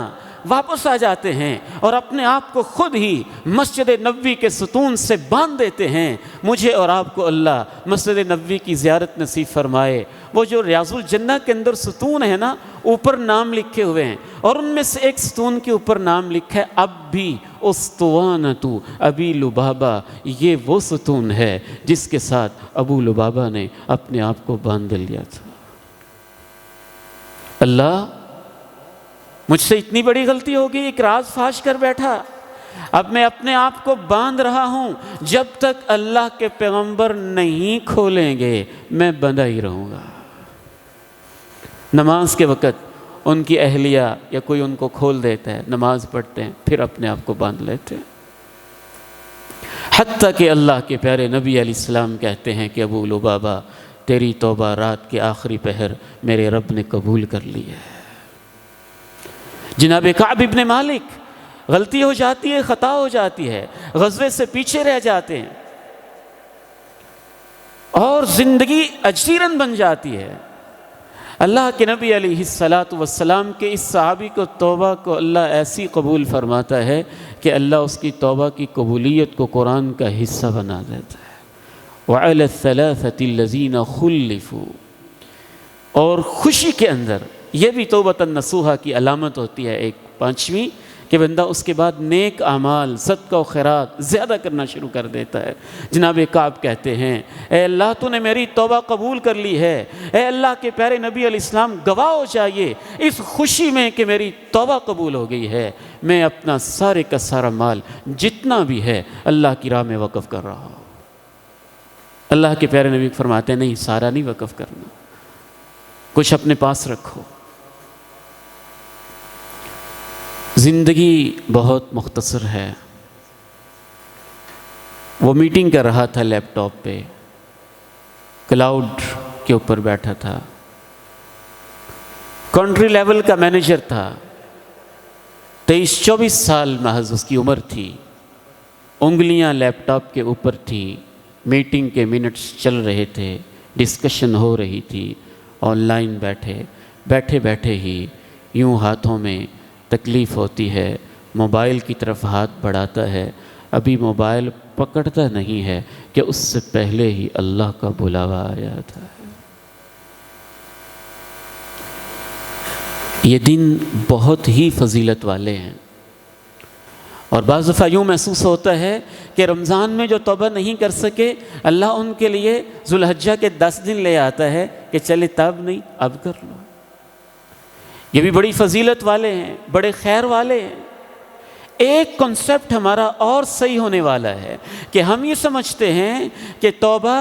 واپس آ جاتے ہیں اور اپنے آپ کو خود ہی مسجد نبوی کے ستون سے باندھ دیتے ہیں۔ مجھے اور آپ کو اللہ مسجد نبوی کی زیارت نصیب فرمائے۔ وہ جو ریاض الجنہ کے اندر ستون ہے نا، اوپر نام لکھے ہوئے ہیں، اور ان میں سے ایک ستون کے اوپر نام لکھا ہے اب بھی اسطوانۃ ابی لبابہ۔ یہ وہ ستون ہے جس کے ساتھ ابو لبابہ نے اپنے آپ کو باندھ لیا تھا۔ اللہ مجھ سے اتنی بڑی غلطی ہو گئی، ایک راز فاش کر بیٹھا، اب میں اپنے آپ کو باندھ رہا ہوں، جب تک اللہ کے پیغمبر نہیں کھولیں گے میں بندھا ہی رہوں گا۔ نماز کے وقت ان کی اہلیہ یا کوئی ان کو کھول دیتا ہے، نماز پڑھتے ہیں، پھر اپنے آپ کو باندھ لیتے ہیں، حتیٰ کہ اللہ کے پیارے نبی علیہ السلام کہتے ہیں کہ ابو لبابہ تیری توبہ رات کے آخری پہر میرے رب نے قبول کر لی ہے۔ جناب کعب ابن مالک، غلطی ہو جاتی ہے، خطا ہو جاتی ہے، غزوے سے پیچھے رہ جاتے ہیں اور زندگی اجیرن بن جاتی ہے۔ اللہ کے نبی علیہ السلام کے اس صحابی کو توبہ کو اللہ ایسی قبول فرماتا ہے کہ اللہ اس کی توبہ کی قبولیت کو قرآن کا حصہ بنا دیتا ہے۔ وَعَلَى الثَّلَاثَةِ الَّذِينَ خُلِّفُوا، اور خوشی کے اندر یہ بھی توبۃ نصوحہ کی علامت ہوتی ہے، ایک پانچویں، کہ بندہ اس کے بعد نیک اعمال، صدقہ و خیرات زیادہ کرنا شروع کر دیتا ہے۔ جناب کعب کہتے ہیں اے اللہ تو نے میری توبہ قبول کر لی ہے، اے اللہ کے پیارے نبی علیہ السلام گواہ ہو جائیے اس خوشی میں کہ میری توبہ قبول ہو گئی ہے، میں اپنا سارے کا سارا مال جتنا بھی ہے اللہ کی راہ میں وقف کر رہا ہوں۔ اللہ کے پیارے نبی فرماتے ہیں نہیں، سارا نہیں وقف کرنا، کچھ اپنے پاس رکھو۔ زندگی بہت مختصر ہے۔ وہ میٹنگ کر رہا تھا لیپ ٹاپ پہ، کلاؤڈ کے اوپر بیٹھا تھا، کنٹری لیول کا مینیجر تھا، 23-24 سال محض اس کی عمر تھی، انگلیاں لیپ ٹاپ کے اوپر تھی، میٹنگ کے منٹس چل رہے تھے، ڈسکشن ہو رہی تھی، آن لائن بیٹھے بیٹھے ہی یوں ہاتھوں میں تکلیف ہوتی ہے، موبائل کی طرف ہاتھ بڑھاتا ہے، ابھی موبائل پکڑتا نہیں ہے کہ اس سے پہلے ہی اللہ کا بلاوا آ جاتا ہے۔ یہ دن بہت ہی فضیلت والے ہیں، اور بعض دفعہ یوں محسوس ہوتا ہے کہ رمضان میں جو توبہ نہیں کر سکے اللہ ان کے لیے ذوالحجہ کے 10 دن لے آتا ہے کہ چلے تب نہیں اب کر لو۔ یہ بھی بڑی فضیلت والے ہیں، بڑے خیر والے ہیں۔ ایک کنسپٹ ہمارا اور صحیح ہونے والا ہے کہ ہم یہ سمجھتے ہیں کہ توبہ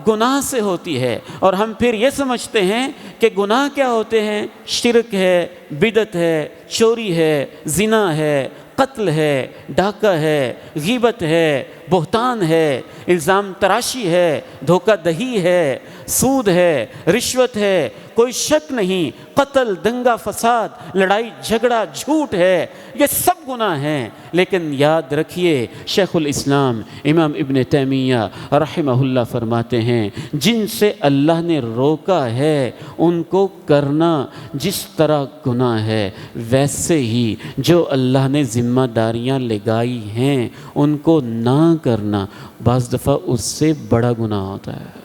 گناہ سے ہوتی ہے، اور ہم پھر یہ سمجھتے ہیں کہ گناہ کیا ہوتے ہیں، شرک ہے، بدعت ہے، چوری ہے، زنا ہے، قتل ہے، ڈاکہ ہے، غیبت ہے، بہتان ہے، الزام تراشی ہے، دھوکہ دہی ہے، سود ہے، رشوت ہے، کوئی شک نہیں، قتل، دنگا فساد، لڑائی جھگڑا، جھوٹ ہے، یہ سب گناہ ہیں۔ لیکن یاد رکھیے شیخ الاسلام امام ابن تیمیہ رحمہ اللہ فرماتے ہیں جن سے اللہ نے روکا ہے ان کو کرنا جس طرح گناہ ہے، ویسے ہی جو اللہ نے ذمہ داریاں لگائی ہیں ان کو نہ کرنا بعض دفعہ اس سے بڑا گناہ ہوتا ہے۔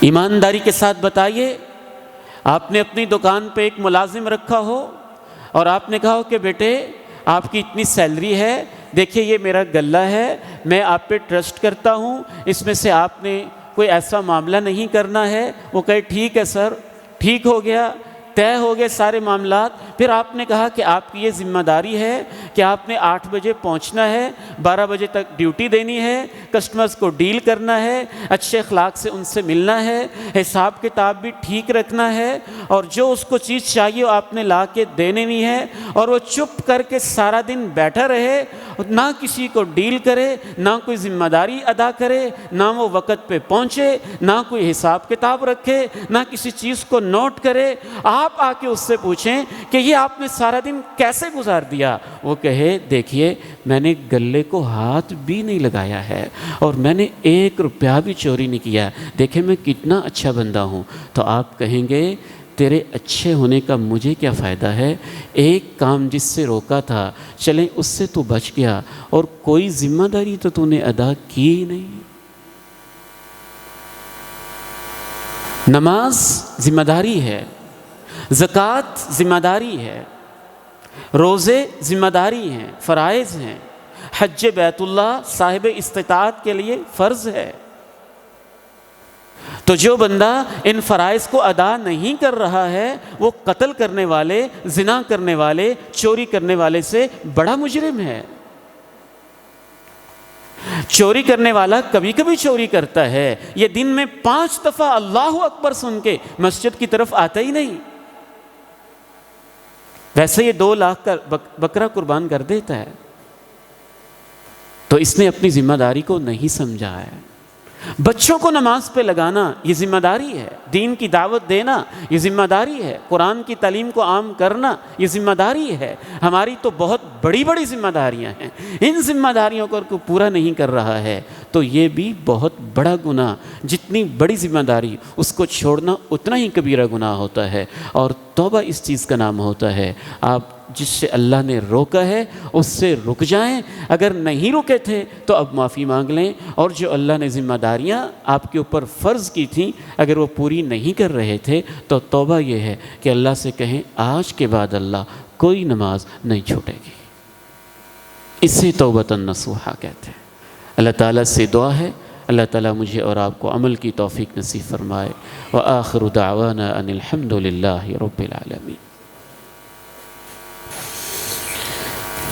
ایمانداری کے ساتھ بتائیے، آپ نے اپنی دکان پہ ایک ملازم رکھا ہو اور آپ نے کہا ہو کہ بیٹے آپ کی اتنی سیلری ہے، دیکھیے یہ میرا غلہ ہے، میں آپ پہ ٹرسٹ کرتا ہوں، اس میں سے آپ نے کوئی ایسا معاملہ نہیں کرنا ہے۔ وہ کہے ٹھیک ہے سر، ٹھیک ہو گیا، طے ہو گئے سارے معاملات۔ پھر آپ نے کہا کہ آپ کی یہ ذمہ داری ہے کہ آپ نے 8 بجے پہنچنا ہے، 12 بجے تک ڈیوٹی دینی ہے، کسٹمرز کو ڈیل کرنا ہے، اچھے اخلاق سے ان سے ملنا ہے، حساب کتاب بھی ٹھیک رکھنا ہے، اور جو اس کو چیز چاہیے وہ آپ نے لا کے دینے بھی ہے، اور وہ چپ کر کے سارا دن بیٹھا رہے، نہ کسی کو ڈیل کرے، نہ کوئی ذمہ داری ادا کرے، نہ وہ وقت پہ پہنچے، نہ کوئی حساب کتاب رکھے، نہ کسی چیز کو نوٹ کرے۔ آپ آ کے اس سے پوچھیں کہ یہ آپ نے سارا دن کیسے گزار دیا؟ وہ کہے دیکھیے میں نے گلے کو ہاتھ بھی نہیں لگایا ہے اور میں نے 1 روپیہ بھی چوری نہیں کیا، دیکھیں میں کتنا اچھا بندہ ہوں۔ تو آپ کہیں گے تیرے اچھے ہونے کا مجھے کیا فائدہ ہے؟ ایک کام جس سے روکا تھا چلیں اس سے تو بچ گیا، اور کوئی ذمہ داری تو نے ادا کی نہیں۔ نماز ذمہ داری ہے، زکوٰۃ ذمہ داری ہے، روزے ذمہ داری ہیں، فرائض ہیں، حج بیت اللہ صاحب استطاعت کے لیے فرض ہے۔ تو جو بندہ ان فرائض کو ادا نہیں کر رہا ہے وہ قتل کرنے والے، زنا کرنے والے، چوری کرنے والے سے بڑا مجرم ہے۔ چوری کرنے والا کبھی کبھی چوری کرتا ہے، یہ دن میں 5 دفعہ اللہ اکبر سن کے مسجد کی طرف آتا ہی نہیں، ویسے یہ 2 لاکھ کا بکرا قربان کر دیتا ہے۔ تو اس نے اپنی ذمہ داری کو نہیں سمجھا ہے۔ بچوں کو نماز پہ لگانا یہ ذمہ داری ہے، دین کی دعوت دینا یہ ذمہ داری ہے، قرآن کی تعلیم کو عام کرنا یہ ذمہ داری ہے۔ ہماری تو بہت بڑی بڑی ذمہ داریاں ہیں، ان ذمہ داریوں کو پورا نہیں کر رہا ہے تو یہ بھی بہت بڑا گناہ، جتنی بڑی ذمہ داری اس کو چھوڑنا اتنا ہی کبیرہ گناہ ہوتا ہے۔ اور توبہ اس چیز کا نام ہوتا ہے، آپ جس سے اللہ نے روکا ہے اس سے رک جائیں، اگر نہیں رکے تھے تو اب معافی مانگ لیں، اور جو اللہ نے ذمہ داریاں آپ کے اوپر فرض کی تھیں اگر وہ پوری نہیں کر رہے تھے تو توبہ یہ ہے کہ اللہ سے کہیں آج کے بعد اللہ کوئی نماز نہیں چھوٹے گی۔ اسے توبۃ نصوحہ کہتے ہیں۔ اللہ تعالیٰ سے دعا ہے اللہ تعالیٰ مجھے اور آپ کو عمل کی توفیق نصیب فرمائے۔ وآخر دعوانا ان الحمد للہ رب العالمین۔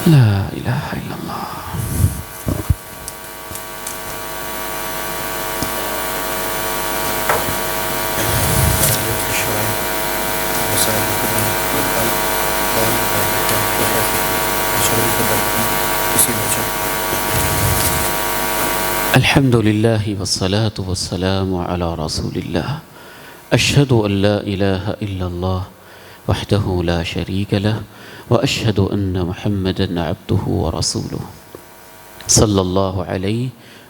لا الہ الا اللہ۔ الحمد للہ والصلاة والسلام علی رسول اللہ۔ اشہد ان لا الہ الا اللہ وحدہ لا شریک لہ واشہد ان محمدا عبدہ ورسولہ صلی اللہ علیہ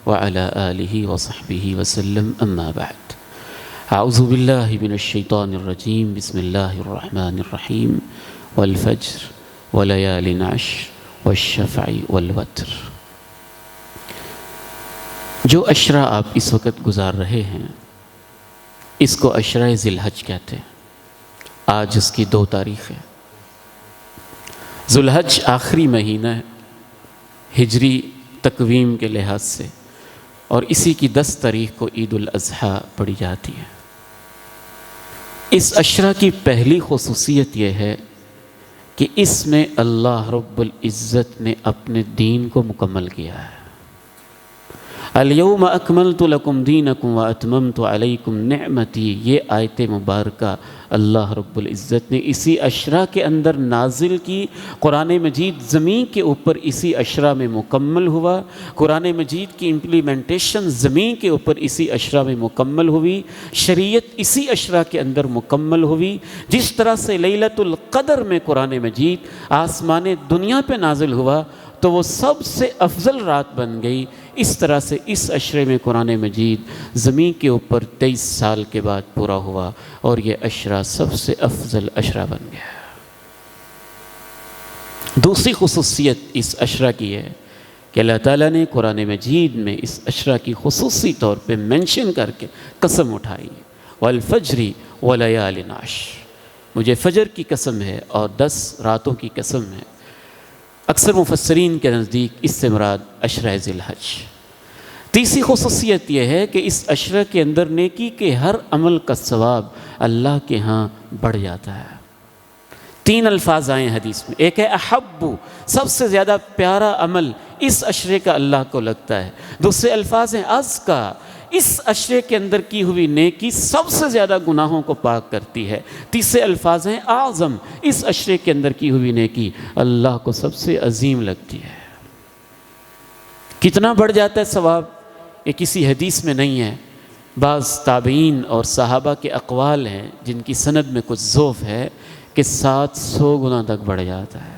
وعلی آلہ وصحبہ وسلم، اما بعد۔ اعوذ باللہ من الشیطان الرجیم، بسم اللہ الرحمن الرحیم۔ والفجر ولیال عشر والشفع والوتر۔ جو عشرہ آپ اس وقت گزار رہے ہیں اس کو عشرہ ذی الحج کہتے ہیں۔ آج اس کی 2 تاریخ ہے۔ ذو الحج آخری مہینہ ہے ہجری تقویم کے لحاظ سے، اور اسی کی 10 تاریخ کو عید الاضحیٰ پڑھی جاتی ہے۔ اس عشرہ کی پہلی خصوصیت یہ ہے کہ اس میں اللہ رب العزت نے اپنے دین کو مکمل کیا ہے۔ الیوم اکملت لکم دینکم واتممت علیکم نعمتی، یہ آیت مبارکہ اللہ رب العزت نے اسی عشرہ کے اندر نازل کی۔ قرآن مجید زمین کے اوپر اسی عشرہ میں مکمل ہوا، قرآن مجید کی امپلیمنٹیشن زمین کے اوپر اسی عشرہ میں مکمل ہوئی، شریعت اسی عشرہ کے اندر مکمل ہوئی۔ جس طرح سے لیلۃ القدر میں قرآن مجید آسمان دنیا پہ نازل ہوا تو وہ سب سے افضل رات بن گئی، اس طرح سے اس عشرے میں قرآن مجید زمین کے اوپر 23 سال کے بعد پورا ہوا اور یہ عشرہ سب سے افضل عشرہ بن گیا۔ دوسری خصوصیت اس عشرہ کی ہے کہ اللہ تعالیٰ نے قرآن مجید میں اس عشرہ کی خصوصی طور پہ منشن کر کے قسم اٹھائی، والفجر ولیال عشر، مجھے فجر کی قسم ہے اور 10 راتوں کی قسم ہے۔ اکثر مفسرین کے نزدیک اس سے مراد عشرہ ذی الحج۔ تیسری خصوصیت یہ ہے کہ اس عشرہ کے اندر نیکی کے ہر عمل کا ثواب اللہ کے ہاں بڑھ جاتا ہے۔ 3 الفاظ آئے ہیں حدیث میں، ایک ہے احب، سب سے زیادہ پیارا عمل اس عشرے کا اللہ کو لگتا ہے۔ دوسرے الفاظ ہیں ازکا، اس عشرے کے اندر کی ہوئی نیکی سب سے زیادہ گناہوں کو پاک کرتی ہے۔ تیسرے الفاظ ہیں اعظم، اس عشرے کے اندر کی ہوئی نیکی اللہ کو سب سے عظیم لگتی ہے۔ کتنا بڑھ جاتا ہے ثواب یہ کسی حدیث میں نہیں ہے، بعض تابعین اور صحابہ کے اقوال ہیں جن کی سند میں کچھ ضعف ہے کہ 700 گنا تک بڑھ جاتا ہے۔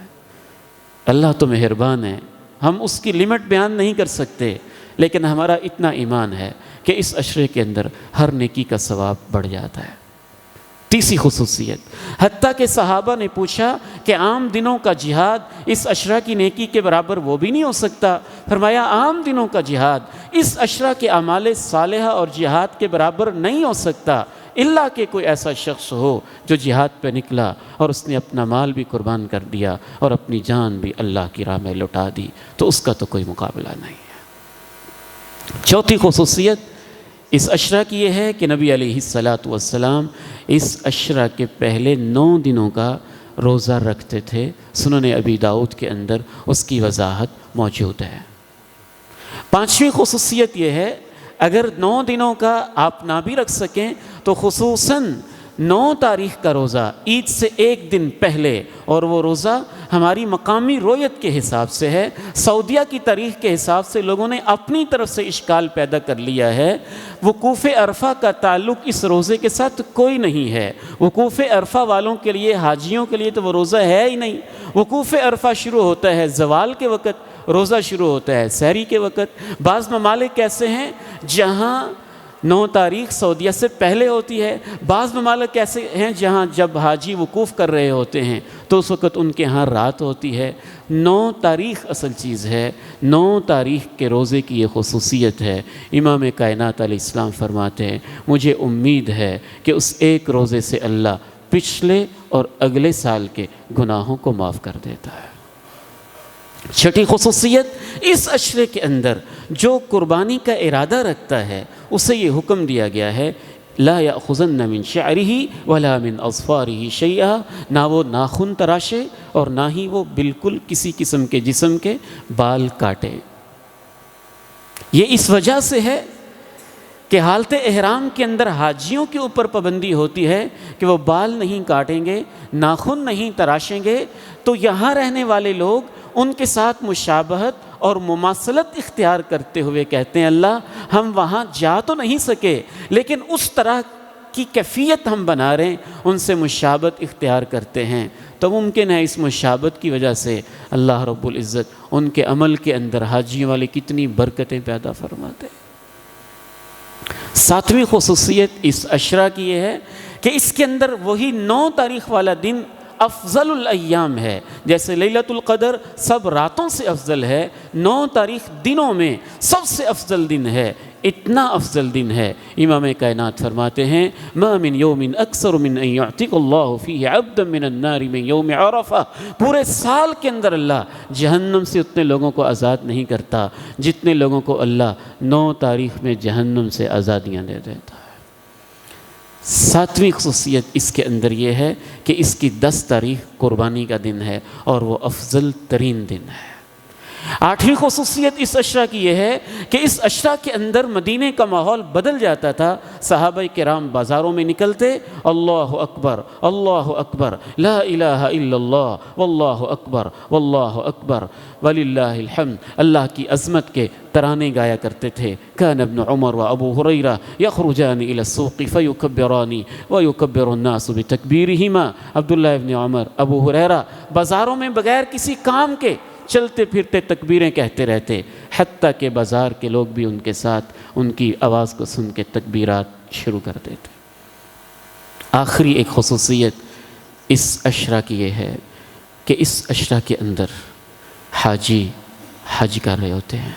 اللہ تو مہربان ہے، ہم اس کی لمٹ بیان نہیں کر سکتے، لیکن ہمارا اتنا ایمان ہے کہ اس عشرے کے اندر ہر نیکی کا ثواب بڑھ جاتا ہے۔ تیسری خصوصیت، حتیٰ کہ صحابہ نے پوچھا کہ عام دنوں کا جہاد اس عشرہ کی نیکی کے برابر وہ بھی نہیں ہو سکتا؟ فرمایا عام دنوں کا جہاد اس عشرہ کے اعمال صالحہ اور جہاد کے برابر نہیں ہو سکتا، الا کہ کوئی ایسا شخص ہو جو جہاد پہ نکلا اور اس نے اپنا مال بھی قربان کر دیا اور اپنی جان بھی اللہ کی راہ میں لٹا دی، تو اس کا تو کوئی مقابلہ نہیں ہے۔ چوتھی خصوصیت اس عشرہ کی یہ ہے کہ نبی علیہ الصلاۃ والسلام اس عشرہ کے پہلے 9 دنوں کا روزہ رکھتے تھے۔ سنن ابی داؤد کے اندر اس کی وضاحت موجود ہے۔ 5ویں خصوصیت یہ ہے، اگر 9 دنوں کا آپ نہ بھی رکھ سکیں تو خصوصاً 9 تاریخ کا روزہ عید سے 1 دن پہلے، اور وہ روزہ ہماری مقامی رویت کے حساب سے ہے۔ سعودیہ کی تاریخ کے حساب سے لوگوں نے اپنی طرف سے اشکال پیدا کر لیا ہے۔ وقوف عرفہ کا تعلق اس روزے کے ساتھ کوئی نہیں ہے۔ وقوف عرفہ والوں کے لیے، حاجیوں کے لیے تو وہ روزہ ہے ہی نہیں۔ وقوف عرفہ شروع ہوتا ہے زوال کے وقت، روزہ شروع ہوتا ہے سحری کے وقت۔ بعض ممالک ایسے ہیں جہاں 9 تاریخ سعودیہ سے پہلے ہوتی ہے، بعض ممالک ایسے ہیں جہاں جب حاجی وقوف کر رہے ہوتے ہیں تو اس وقت ان کے ہاں رات ہوتی ہے۔ 9 تاریخ اصل چیز ہے، 9 تاریخ کے روزے کی یہ خصوصیت ہے۔ امام کائنات علیہ السلام فرماتے ہیں مجھے امید ہے کہ اس ایک روزے سے اللہ پچھلے اور اگلے سال کے گناہوں کو معاف کر دیتا ہے۔ 6ٹھی خصوصیت، اس عشرے کے اندر جو قربانی کا ارادہ رکھتا ہے اسے یہ حکم دیا گیا ہے لا یأخذن من شعرہ ولا من اظفارہ شیئا، نہ وہ ناخن تراشے اور نہ ہی وہ بالکل کسی قسم کے جسم کے بال کاٹے۔ یہ اس وجہ سے ہے کہ حالت احرام کے اندر حاجیوں کے اوپر پابندی ہوتی ہے کہ وہ بال نہیں کاٹیں گے، ناخن نہیں تراشیں گے، تو یہاں رہنے والے لوگ ان کے ساتھ مشابہت اور مماثلت اختیار کرتے ہوئے کہتے ہیں اللہ ہم وہاں جا تو نہیں سکے لیکن اس طرح کی کیفیت ہم بنا رہے ہیں، ان سے مشابہت اختیار کرتے ہیں، تو ممکن ہے اس مشابہت کی وجہ سے اللہ رب العزت ان کے عمل کے اندر حاجیوں والے کتنی برکتیں پیدا فرماتے ہیں۔ 7ویں خصوصیت اس عشرہ کی یہ ہے کہ اس کے اندر وہی 9 تاریخ والا دن افضل الایام ہے۔ جیسے لیلۃ القدر سب راتوں سے افضل ہے، 9 تاریخ دنوں میں سب سے افضل دن ہے، اتنا افضل دن ہے۔ امام کائنات فرماتے ہیں ما من یوم اکثر من ان یعتق اللہ فیہ عبدا من النار من یوم عرفہ، پورے سال کے اندر اللہ جہنم سے اتنے لوگوں کو آزاد نہیں کرتا جتنے لوگوں کو اللہ 9 تاریخ میں جہنم سے آزادیاں دے دیتا ہے۔ 7ویں خصوصیت اس کے اندر یہ ہے کہ اس کی 10 تاریخ قربانی کا دن ہے اور وہ افضل ترین دن ہے۔ 8ویں خصوصیت اس عشرہ کی یہ ہے کہ اس عشرہ کے اندر مدینے کا ماحول بدل جاتا تھا۔ صحابہ کرام بازاروں میں نکلتے اللہ اکبر لا الہ الا اللہ واللہ اکبر وللہ الحمد، اللہ کی عظمت کے ترانے گایا کرتے تھے۔ کان ابن عمر و ابو ہریرہ یخرجان الی السوق فیکبران ویکبر الناس بتکبیرہما، عبداللہ ابن عمر، ابو ہریرہ بازاروں میں بغیر کسی کام کے چلتے پھرتے تکبیریں کہتے رہتے، حتیٰ کہ بازار کے لوگ بھی ان کے ساتھ ان کی آواز کو سن کے تکبیرات شروع کر دیتے۔ آخری ایک خصوصیت اس عشرہ کی یہ ہے کہ اس عشرہ کے اندر حاجی حج کر رہے ہوتے ہیں،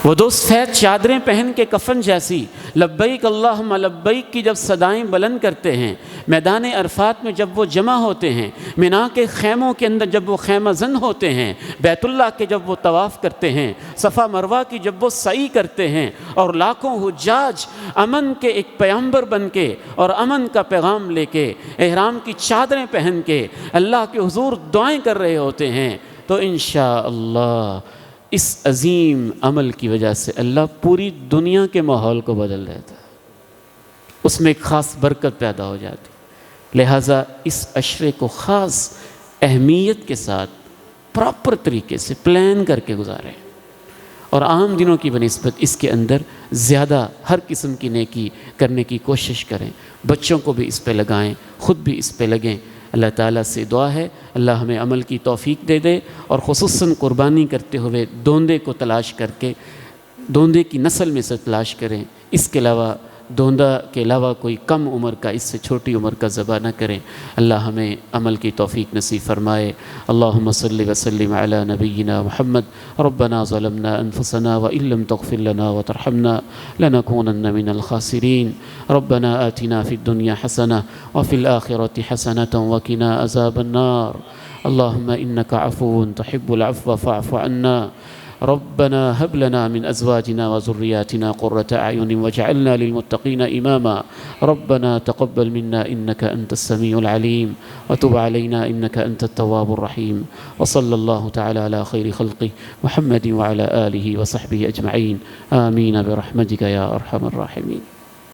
وہ دو سفید چادریں پہن کے کفن جیسی لبیک اللہم لبیک کی جب صدائیں بلند کرتے ہیں، میدان عرفات میں جب وہ جمع ہوتے ہیں، منا کے خیموں کے اندر جب وہ خیمہ زن ہوتے ہیں، بیت اللہ کے جب وہ طواف کرتے ہیں، صفا مروہ کی جب وہ سعی کرتے ہیں، اور لاکھوں حجاج امن کے ایک پیغمبر بن کے اور امن کا پیغام لے کے احرام کی چادریں پہن کے اللہ کے حضور دعائیں کر رہے ہوتے ہیں، تو انشاءاللہ اس عظیم عمل کی وجہ سے اللہ پوری دنیا کے ماحول کو بدل دیتا ہے، اس میں ایک خاص برکت پیدا ہو جاتی۔ لہٰذا اس عشرے کو خاص اہمیت کے ساتھ پراپر طریقے سے پلان کر کے گزاریں، اور عام دنوں کی بنسبت اس کے اندر زیادہ ہر قسم کی نیکی کرنے کی کوشش کریں، بچوں کو بھی اس پہ لگائیں، خود بھی اس پہ لگیں۔ اللہ تعالیٰ سے دعا ہے اللہ ہمیں عمل کی توفیق دے دے، اور خصوصاً قربانی کرتے ہوئے دوندے کو تلاش کر کے دوندے کی نسل میں سے تلاش کریں، اس کے علاوہ دوندا کے علاوہ کوئی کم عمر کا، اس سے چھوٹی عمر کا ذبح نہ کریں۔ اللہ ہمیں عمل کی توفیق نصیب فرمائے۔ اللہم صلی وسلم علی نبینا محمد۔ ربنا ظلمنا انفسنا وإن لم تغفر لنا وترحمنا لنكونن من الخاسرین۔ ربنا آتنا فی الدنیا حسنہ وفی الآخرة حسنة وقنا عذاب النار۔ اللہم انک عفو تحب العفو فاعف عنا۔ ربنا هب لنا من أزواجنا وذرياتنا قرة أعين واجعلنا للمتقين إماما ربنا تقبل منا إنك أنت السميع العليم وتب علينا إنك أنت التواب الرحيم وصلى الله تعالى على خير خلقه محمد وعلى آله وصحبه أجمعين آمين برحمتك يا أرحم الراحمين.